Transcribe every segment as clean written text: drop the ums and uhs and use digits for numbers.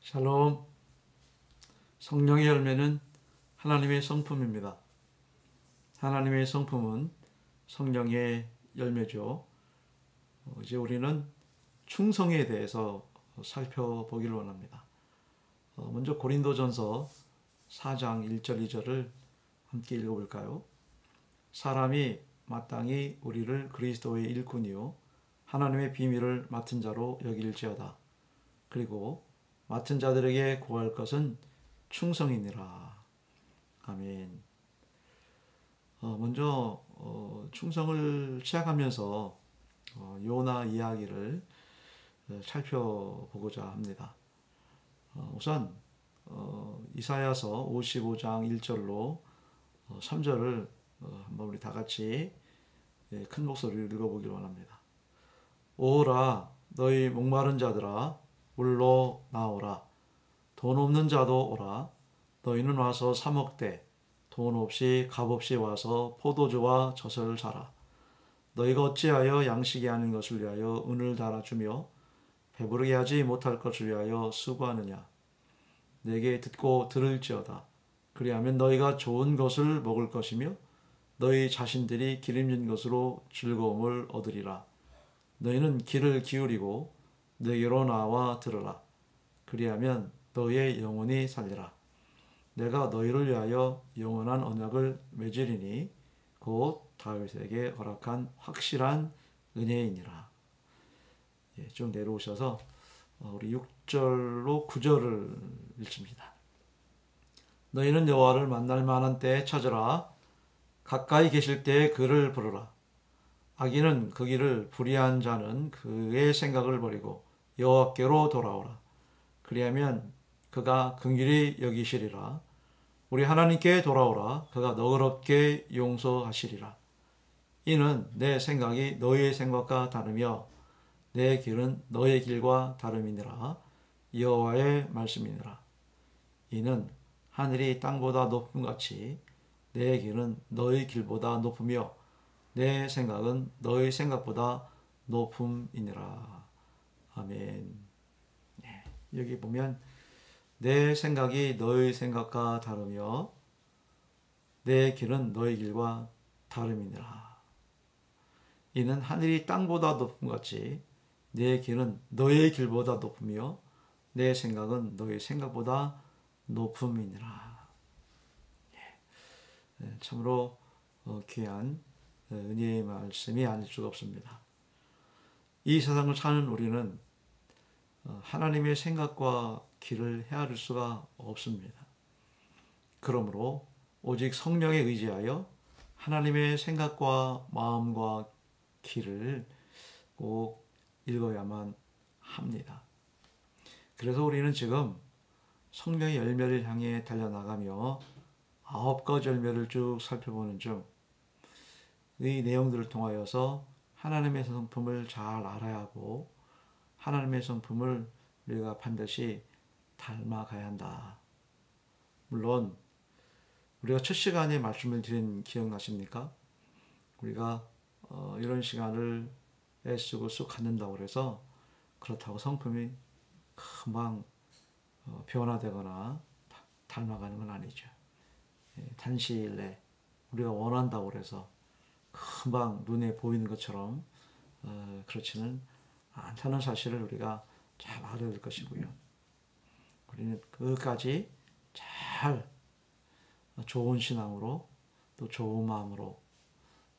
샬롬. 성령의 열매는 하나님의 성품입니다. 하나님의 성품은 성령의 열매죠. 이제 우리는 충성에 대해서 살펴보기를 원합니다. 먼저 고린도전서 4장 1절 2절을 함께 읽어볼까요? 사람이 마땅히 우리를 그리스도의 일꾼이요 하나님의 비밀을 맡은 자로 여길지어다. 그리고 맡은 자들에게 구할 것은 충성이니라. 아멘. 먼저 충성을 시작하면서 요나 이야기를 살펴보고자 합니다. 우선 이사야서 55장 1절로 3절을 한번 우리 다 같이 큰 목소리로 읽어보기를 원합니다. 오라 너희 목마른 자들아 물로 나오라. 돈 없는 자도 오라. 너희는 와서 사 먹되 돈 없이 값 없이 와서 포도주와 젖을 사라. 너희가 어찌하여 양식이 아닌 것을 위하여 은을 달아주며 배부르게 하지 못할 것을 위하여 수고하느냐. 내게 듣고 들을지어다. 그리하면 너희가 좋은 것을 먹을 것이며 너희 자신들이 기름진 것으로 즐거움을 얻으리라. 너희는 귀를 기울이고 내게로 나와 들으라. 그리하면 너희의 영혼이 살리라. 내가 너희를 위하여 영원한 언약을 맺으리니 곧 다윗에게 허락한 확실한 은혜이니라. 좀 내려오셔서 우리 6절로 9절을 읽습니다. 너희는 여호와를 만날 만한 때에 찾으라. 가까이 계실 때에 그를 부르라. 악인은 그 길을 불의한 자는 그의 생각을 버리고 여호와께로 돌아오라. 그리하면 그가 긍휼히 여기시리라. 우리 하나님께 돌아오라. 그가 너그럽게 용서하시리라. 이는 내 생각이 너희의 생각과 다르며 내 길은 너희의 길과 다름이니라. 여호와의 말씀이니라. 이는 하늘이 땅보다 높음 같이 내 길은 너희 길보다 높으며 내 생각은 너희 생각보다 높음이니라. 아멘. 여기 보면 내 생각이 너희 생각과 다르며 내 길은 너희 길과 다름이니라. 이는 하늘이 땅보다 높음 같이 내 길은 너희 길보다 높으며 내 생각은 너희 생각보다 높음이니라. 참으로 귀한 은혜의 말씀이 아닐 수가 없습니다. 이 세상을 사는 우리는 하나님의 생각과 길을 헤아릴 수가 없습니다. 그러므로 오직 성령에 의지하여 하나님의 생각과 마음과 길을 꼭 읽어야만 합니다. 그래서 우리는 지금 성령의 열매를 향해 달려나가며 9가지 열매를 쭉 살펴보는 중 이 내용들을 통하여서 하나님의 성품을 잘 알아야 하고 하나님의 성품을 우리가 반드시 닮아가야 한다. 물론 우리가 첫 시간에 말씀을 드린 기억나십니까? 우리가 이런 시간을 애쓰고 쑥 갖는다고 해서 그렇다고 성품이 금방 변화되거나 닮아가는 건 아니죠. 단시일 내 우리가 원한다고 해서 금방 눈에 보이는 것처럼 그렇지는 않다는 사실을 우리가 잘 알아야 될 것이고요. 우리는 끝까지 잘 좋은 신앙으로 또 좋은 마음으로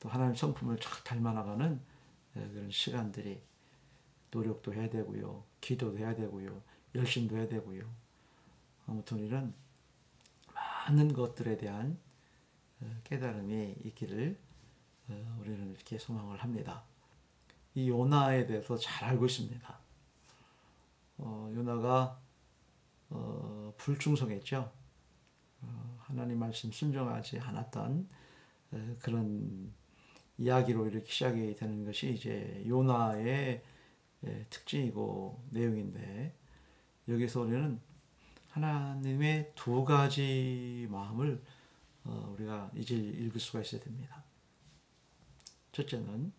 또 하나님 성품을 잘 닮아나가는 그런 시간들이 노력도 해야 되고요. 기도도 해야 되고요. 열심도 해야 되고요. 아무튼 우리는 많은 것들에 대한 깨달음이 있기를 우리는 이렇게 소망을 합니다. 이 요나에 대해서 잘 알고 있습니다. 요나가 불충성했죠. 하나님 말씀 순종하지 않았던 그런 이야기로 이렇게 시작이 되는 것이 이제 요나의 특징이고 내용인데 여기서 우리는 하나님의 2가지 마음을 우리가 이제 읽을 수가 있어야 됩니다. 첫째는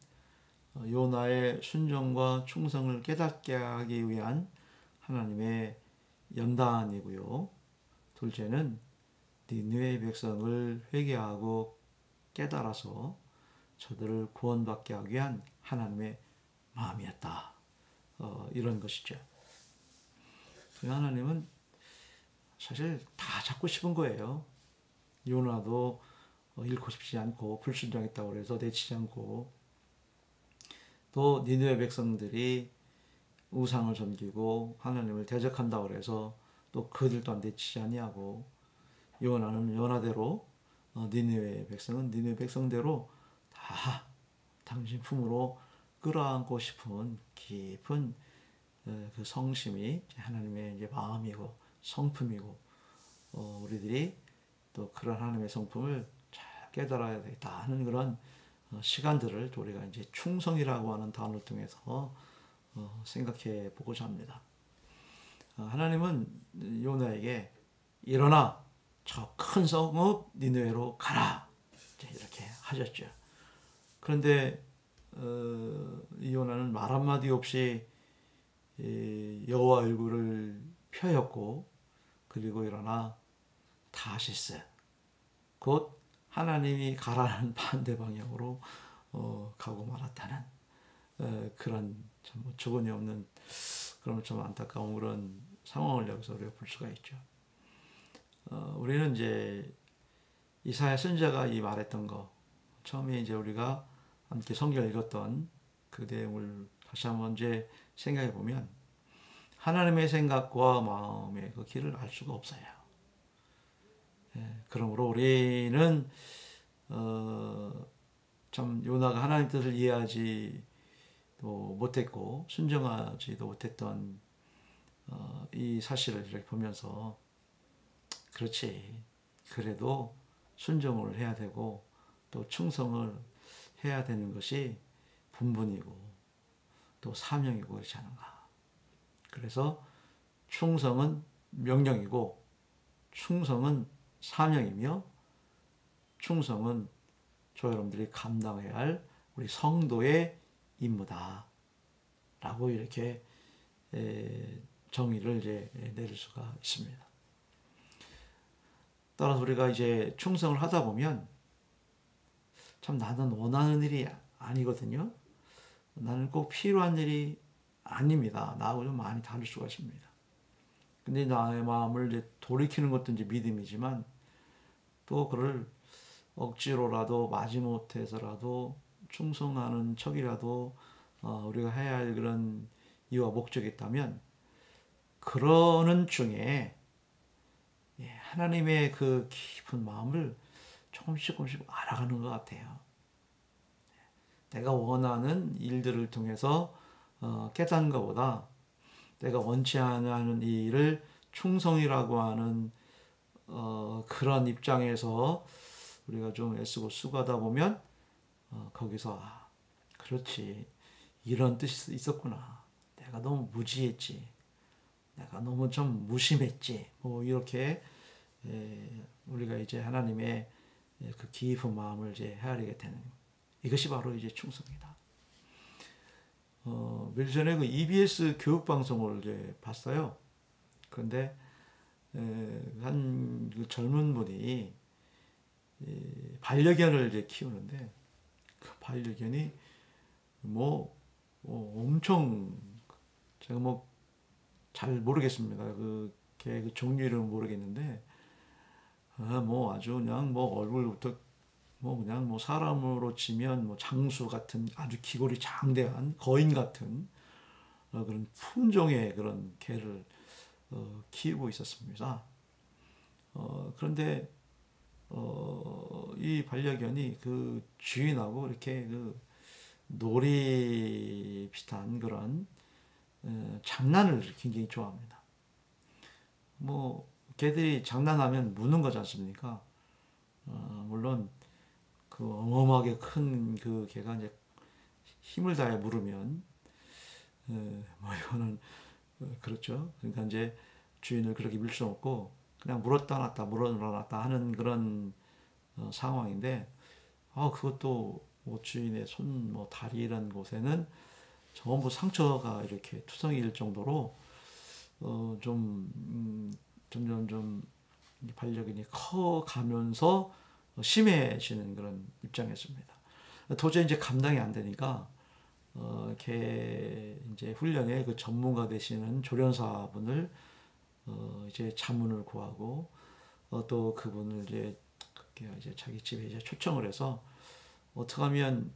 요나의 순종과 충성을 깨닫게 하기 위한 하나님의 연단이고요. 둘째는 니느웨 백성을 회개하고 깨달아서 저들을 구원받게 하기 위한 하나님의 마음이었다. 이런 것이죠. 하나님은 사실 다 잡고 싶은 거예요. 요나도 잃고 싶지 않고 불순종했다고 해서 내치지 않고, 또 니느웨 백성들이 우상을 섬기고 하나님을 대적한다고 해서 또 그들 또한 내치지 아니하고, 요나는 요나대로 니느웨 백성은 니느웨 백성대로 다 당신 품으로 끌어안고 싶은 깊은 그 성심이 하나님의 이제 마음이고 성품이고, 우리들이 또 그런 하나님의 성품을 잘 깨달아야 되겠다 하는 그런 시간들을 우리가 이제 충성이라고 하는 단어를 통해서 생각해 보고자 합니다. 하나님은 요나에게 일어나 저 큰 성읍 니느웨로 가라 이렇게 하셨죠. 그런데 이 요나는 말 한마디 없이 여호와 얼굴을 펴였고, 그리고 일어나 다시스, 곧 하나님이 가라는 반대 방향으로 가고 말았다는 그런 참 조건이 없는 그런 좀 안타까운 그런 상황을 여기서 우리가 볼 수가 있죠. 우리는 이제 이사야 선지자가 이 말했던 거, 처음에 이제 우리가 함께 성경을 읽었던 그 내용을 다시 한번 이제 생각해 보면 하나님의 생각과 마음의 그 길을 알 수가 없어요. 그러므로 우리는 참 요나가 하나님 뜻을 이해하지도 못했고 순종하지도 못했던 이 사실을 이렇게 보면서, 그렇지, 그래도 순종을 해야 되고 또 충성을 해야 되는 것이 본분이고 또 사명이고 그렇지 않은가. 그래서 충성은 명령이고 충성은 사명이며 충성은 저 여러분들이 감당해야 할 우리 성도의 임무다 라고 이렇게 정의를 이제 내릴 수가 있습니다. 따라서 우리가 이제 충성을 하다 보면 참 나는 원하는 일이 아니거든요. 나는 꼭 필요한 일이 아닙니다. 나하고 좀 많이 다를 수가 있습니다. 근데 나의 마음을 이제 돌이키는 것도 이제 믿음이지만, 또 그를 억지로라도 마지못해서라도 충성하는 척이라도 우리가 해야 할 그런 이유와 목적이 있다면, 그러는 중에 하나님의 그 깊은 마음을 조금씩 알아가는 것 같아요. 내가 원하는 일들을 통해서 깨닫는 것보다 내가 원치 않는 이 일을 충성이라고 하는 그런 입장에서 우리가 좀 애쓰고 수고하다 보면 거기서 그렇지, 이런 뜻이 있었구나, 내가 너무 무지했지, 내가 너무 좀 무심했지, 뭐 이렇게 우리가 이제 하나님의 그 깊은 마음을 이제 헤아리게 되는, 이것이 바로 이제 충성이다. 며칠 전에 그 EBS 교육 방송을 이제 봤어요. 그런데 한 그 젊은 분이 반려견을 이제 키우는데, 그 반려견이 엄청, 제가 잘 모르겠습니다. 걔 그 종류 이름은 모르겠는데, 아주 그냥 얼굴부터 그냥 사람으로 치면 장수 같은 아주 기골이 장대한 거인 같은 그런 품종의 그런 개를 키우고 있었습니다. 그런데 이 반려견이 그 주인하고 이렇게 그 놀이 비슷한 그런 장난을 굉장히 좋아합니다. 개들이 장난하면 무는 거지 않습니까? 물론 그 어마어마하게 큰 그 개가 이제 힘을 다해 물으면 이거는 그렇죠. 그러니까 이제 주인을 그렇게 밀 수 없고 그냥 물었다 놨다 하는 그런 상황인데, 그것도 주인의 손, 다리 이런 곳에는 전부 상처가 이렇게 투성이일 정도로 좀 점점 좀 반려견이 커가면서 심해지는 그런 입장이었습니다. 도저히 이제 감당이 안 되니까 이렇게 이제 훈련에 그 전문가 되시는 조련사분을 이제 자문을 구하고 또 그분을 이제 자기 집에 이제 초청을 해서 어떻게 하면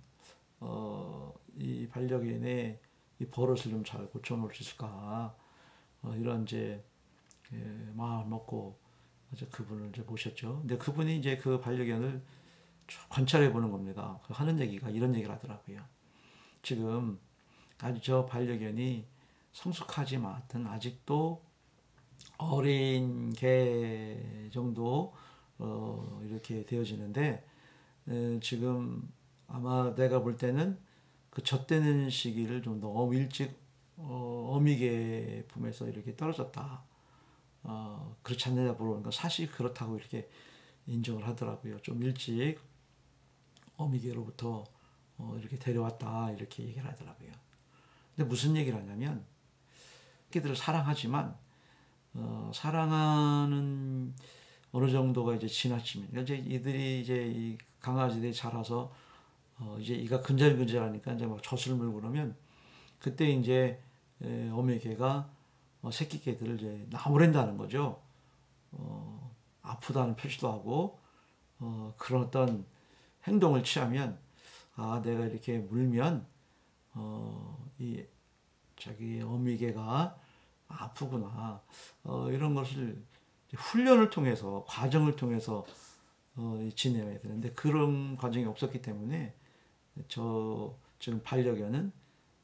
이 반려견의 이 버릇을 좀 잘 고쳐놓을 수 있을까 이런 이제 마음 먹고 이제 그분을 이제 모셨죠. 근데 그분이 이제 그 반려견을 관찰해 보는 겁니다. 하는 얘기가 이런 얘기를 하더라고요. 지금 아주 저 반려견이 성숙하지만 하여튼 아직도 어린 개 정도 이렇게 되어지는데 지금 아마 내가 볼 때는 그 젖대는 시기를 좀 너무 일찍 어미개 품에서 이렇게 떨어졌다. 그렇지 않느냐 물어보니까 사실 그렇다고 이렇게 인정을 하더라고요. 좀 일찍 어미개로부터 이렇게 데려왔다 이렇게 얘기를 하더라고요. 근데 무슨 얘기를 하냐면 새끼들을 사랑하지만 사랑하는 어느 정도가 이제 지나치면 이제 이들이 이제 이 강아지들이 자라서 이제 이가 근질근질하니까 이제 막 젖을 물고 그러면 그때 이제 어미개가 새끼 개들을 이제 나무랜다는 거죠. 아프다는 표시도 하고 그런 어떤 행동을 취하면 내가 이렇게 물면 이 자기 어미개가 아프구나 이런 것을 훈련을 통해서 과정을 통해서 지내야 되는데 그런 과정이 없었기 때문에 지금 반려견은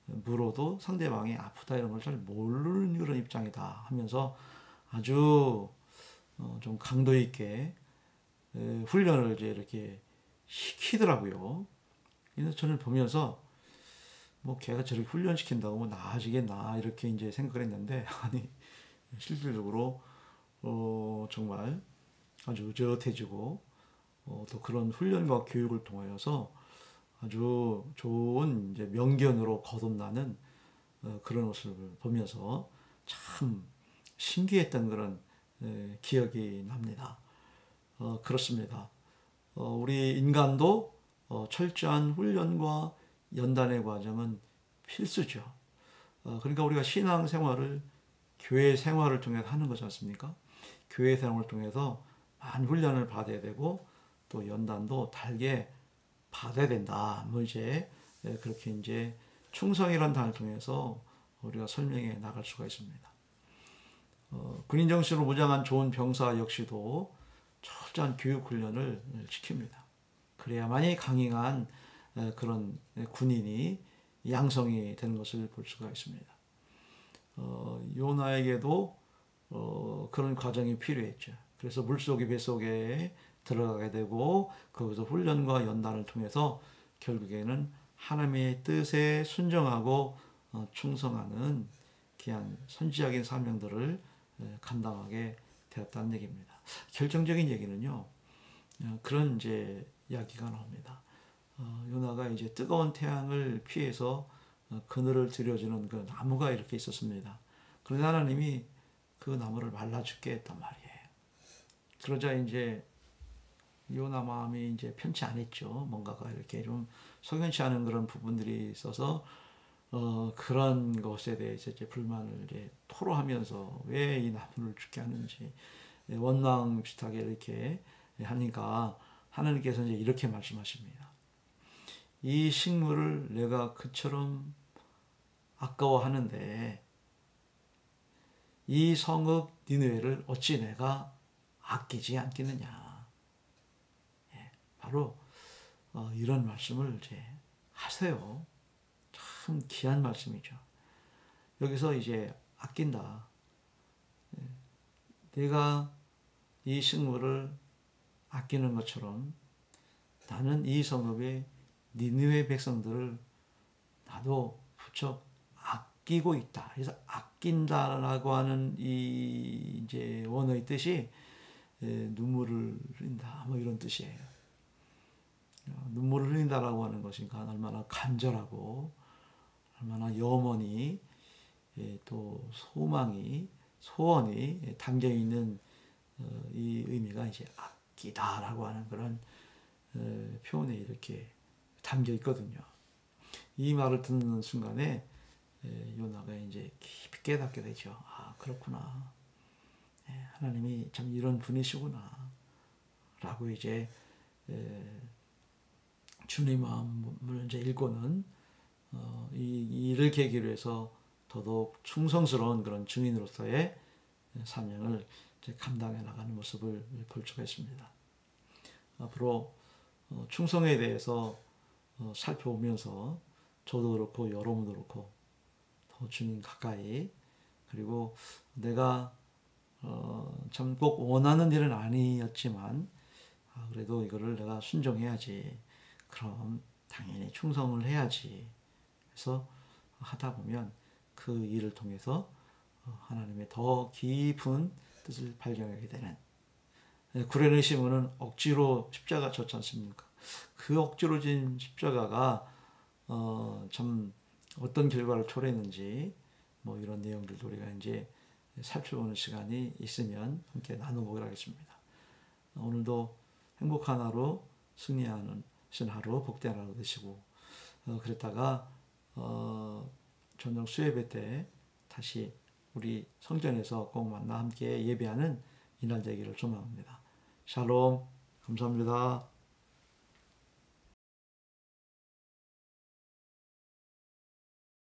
물어도 상대방이 아프다 이런 걸 잘 모르는 그런 입장이다 하면서 아주 좀 강도 있게 훈련을 이제 이렇게 시키더라고요. 그래서 저는 보면서 뭐 걔가 저렇게 훈련시킨다고 뭐 나아지겠나 이렇게 이제 생각을 했는데 아니 실질적으로 정말 아주 의젓해지고 또 그런 훈련과 교육을 통하여서 아주 좋은 이제 명견으로 거듭나는 그런 모습을 보면서 참 신기했던 그런 기억이 납니다. 그렇습니다. 우리 인간도 철저한 훈련과 연단의 과정은 필수죠. 그러니까 우리가 신앙 생활을 교회 생활을 통해서 하는 거지 않습니까? 교회 생활을 통해서 많은 훈련을 받아야 되고 또 연단도 달게 받아야 된다. 뭐 이제 그렇게 이제 충성이라는 단어를 통해서 우리가 설명해 나갈 수가 있습니다. 군인 정신으로 무장한 좋은 병사 역시도 철저한 교육 훈련을 시킵니다. 그래야만이 강인한 그런 군인이 양성이 되는 것을 볼 수가 있습니다. 요나에게도 그런 과정이 필요했죠. 그래서 물속의 뱃속에 들어가게 되고 거기서 훈련과 연단을 통해서 결국에는 하나님의 뜻에 순종하고 충성하는 귀한 선지자적인 사명들을 감당하게 되었다는 얘기입니다. 결정적인 얘기는요. 그런 이제 이야기가 나옵니다. 요나가 이제 뜨거운 태양을 피해서 그늘을 들여주는 그 나무가 이렇게 있었습니다. 그런데 하나님이 그 나무를 말라 죽게 했단 말이에요. 그러자 이제 요나 마음이 이제 편치 않았죠. 뭔가가 이렇게 좀 석연치 않은 그런 부분들이 있어서 그런 것에 대해서 이제 불만을 이제 토로하면서 왜 이 나무를 죽게 하는지 원망 비슷하게 이렇게 하니까 하나님께서 이제 이렇게 말씀하십니다. 이 식물을 내가 그처럼 아까워하는데 이 성읍 니느웨를 어찌 내가 아끼지 않겠느냐. 바로 이런 말씀을 이제 하세요. 참 귀한 말씀이죠. 여기서 이제 아낀다. 내가 이 식물을 아끼는 것처럼 나는 이 성읍의 니느웨 백성들을 나도 부쩍 아끼고 있다. 그래서 아낀다라고 하는 이 이제 원어의 뜻이 눈물을 흘린다. 뭐 이런 뜻이에요. 눈물을 흘린다라고 하는 것이니까 얼마나 간절하고 얼마나 염원이 또 소망이 소원이 담겨 있는 이 의미가 이제 아끼다라고 하는 그런 표현에 이렇게 담겨 있거든요. 이 말을 듣는 순간에 요나가 이제 깊이 깨닫게 되죠. 아, 그렇구나. 하나님이 참 이런 분이시구나. 라고 이제 주님 마음을 이제 읽고는 이 일을 계기로 해서 더더욱 충성스러운 그런 증인으로서의 사명을 이제 감당해 나가는 모습을 볼 수가 있습니다. 앞으로 충성에 대해서 살펴보면서 저도 그렇고 여러분도 그렇고 더 주님 가까이, 그리고 내가 참 꼭 원하는 일은 아니었지만 그래도 이거를 내가 순종해야지, 그럼 당연히 충성을 해야지 해서 하다 보면 그 일을 통해서 하나님의 더 깊은 뜻을 발견하게 되는, 구레네 시몬은 억지로 십자가 졌지 않습니까? 그 억지로 진 십자가가 참 어떤 결과를 초래했는지 뭐 이런 내용들도 우리가 이제 살펴보는 시간이 있으면 함께 나눠보기로 하겠습니다. 오늘도 행복한 하루, 승리하는 하루, 복된 하루 되시고, 그랬다가 저녁 수예배 때 다시 우리 성전에서 꼭 만나 함께 예배하는 이날 되기를 소망합니다. 샬롬, 감사합니다.